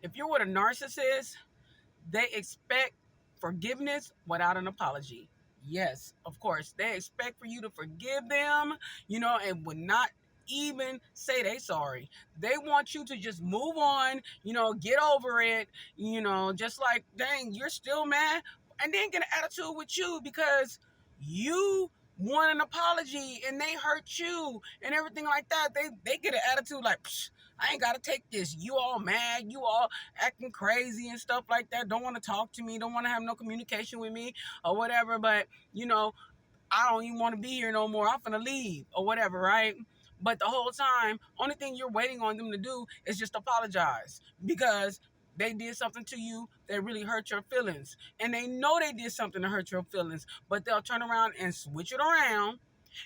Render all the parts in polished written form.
If you're with a narcissist, they expect forgiveness without an apology. Yes, of course. They expect for you to forgive them, and would not even say they sorry. They want you to just move on, get over it, just like, dang, you're still mad, and then get an attitude with you because you want an apology and they hurt you and everything like that. They get an attitude like, psh, I ain't gotta take this. You all mad, you all acting crazy and stuff like that. Don't want to talk to me, don't want to have no communication with me or whatever. But I don't even want to be here no more. I'm finna leave or whatever, right? But the whole time, only thing you're waiting on them to do is just apologize because they did something to you that really hurt your feelings. And they know they did something to hurt your feelings, but they'll turn around and switch it around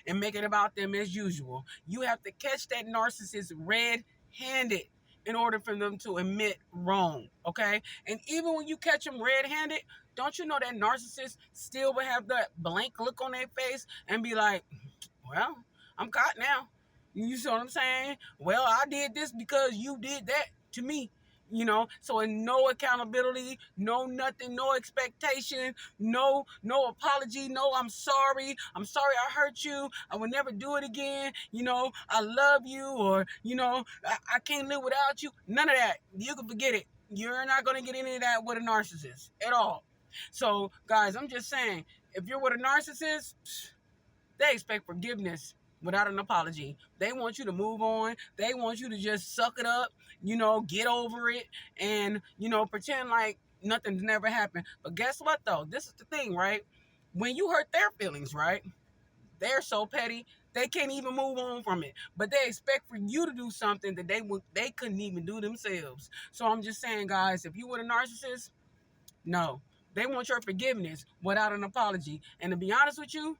and make it about them as usual. You have to catch that narcissist red-handed in order for them to admit wrong, okay? And even when you catch them red-handed, don't you know that narcissists still will have that blank look on their face and be like, well, I'm caught now. You see what I'm saying? Well, I did this because you did that to me. So in no accountability, no nothing, no expectation, no apology, no I'm sorry I hurt you, I will never do it again, I love you, or I can't live without you. None of that. You can forget it. You're not going to get any of that with a narcissist at all. So guys, I'm just saying, if you're with a narcissist, they expect forgiveness without an apology. They want you to move on. They want you to just suck it up, get over it, and, pretend like nothing's never happened. But guess what, though? This is the thing, right? When you hurt their feelings, right? They're so petty, they can't even move on from it. But they expect for you to do something that they couldn't even do themselves. So I'm just saying, guys, if you were a narcissist, no. They want your forgiveness without an apology. And to be honest with you,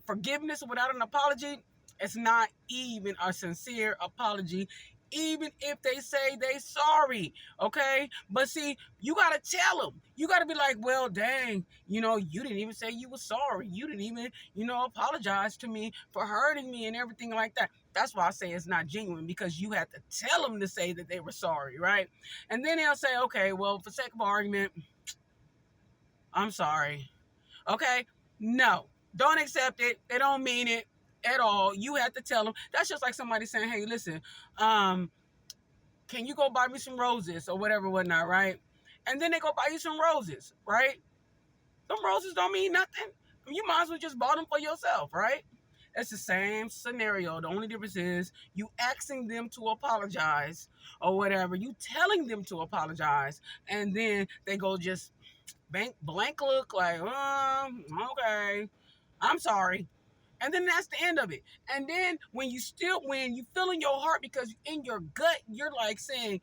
forgiveness without an apology, it's not even a sincere apology, even if they say they sorry, okay? But see, you got to tell them. You got to be like, well, dang, you didn't even say you were sorry. You didn't even, apologize to me for hurting me and everything like that. That's why I say it's not genuine, because you have to tell them to say that they were sorry, right? And then they'll say, okay, well, for sake of argument, I'm sorry. Okay? No. Don't accept it. They don't mean it at all. You have to tell them. That's just like somebody saying, hey, listen, can you go buy me some roses or whatever, whatnot, right? And then they go buy you some roses, right? Them roses don't mean nothing. You might as well just buy them for yourself, right? It's the same scenario. The only difference is you asking them to apologize or whatever. You telling them to apologize. And then they go just blank look like, okay, I'm sorry. And then that's the end of it. And then when you feel in your heart, because in your gut, you're like saying,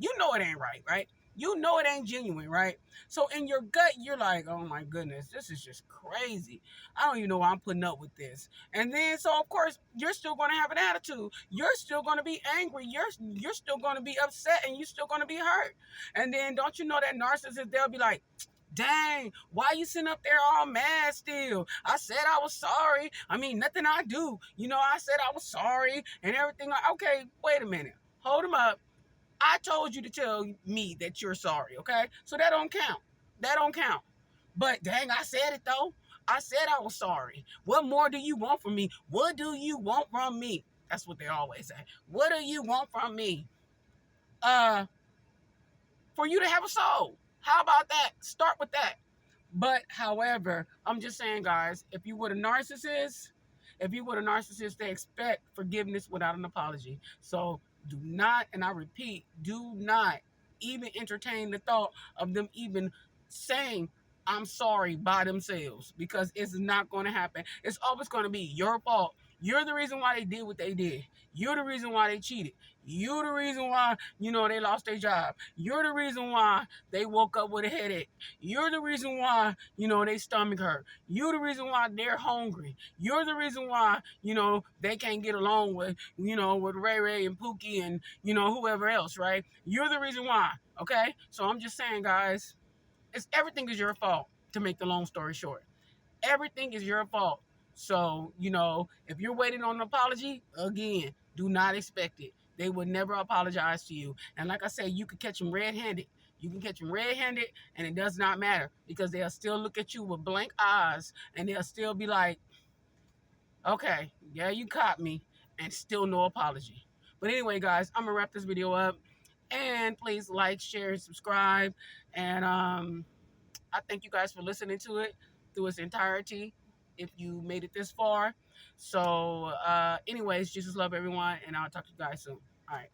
you know it ain't right, right? You know it ain't genuine, right? So in your gut, you're like, oh my goodness, this is just crazy. I don't even know why I'm putting up with this. And then, so of course, you're still going to have an attitude. You're still going to be angry. You're still going to be upset, and you're still going to be hurt. And then don't you know that narcissist, they'll be like, dang, why you sitting up there all mad still? I said I was sorry. I mean, nothing I do. I said I was sorry and everything. Like, okay, wait a minute. Hold them up. I told you to tell me that you're sorry, okay? So that don't count. That don't count. But dang, I said it though. I said I was sorry. What more do you want from me? What do you want from me? That's what they always say. What do you want from me? For you to have a soul. How about that? Start with that. But however, I'm just saying, guys, if you were a narcissist, they expect forgiveness without an apology. So do not, and I repeat, do not even entertain the thought of them even saying, I'm sorry by themselves, because it's not going to happen. It's always going to be your fault. You're the reason why they did what they did. You're the reason why they cheated. You're the reason why, they lost their job. You're the reason why they woke up with a headache. You're the reason why, they stomach hurt. You're the reason why they're hungry. You're the reason why, they can't get along with, with Ray Ray and Pookie and, whoever else, right? You're the reason why, okay? So I'm just saying, guys, everything is your fault, to make the long story short. Everything is your fault. So, if you're waiting on an apology, again, do not expect it. They would never apologize to you. And like I said, you could catch them red-handed. You can catch them red-handed, and it does not matter because they'll still look at you with blank eyes, and they'll still be like, okay, yeah, you caught me, and still no apology. But anyway, guys, I'm gonna wrap this video up, and please like, share, and subscribe. And I thank you guys for listening to it through its entirety. If you made it this far, so anyways, Jesus love everyone, and I'll talk to you guys soon. All right.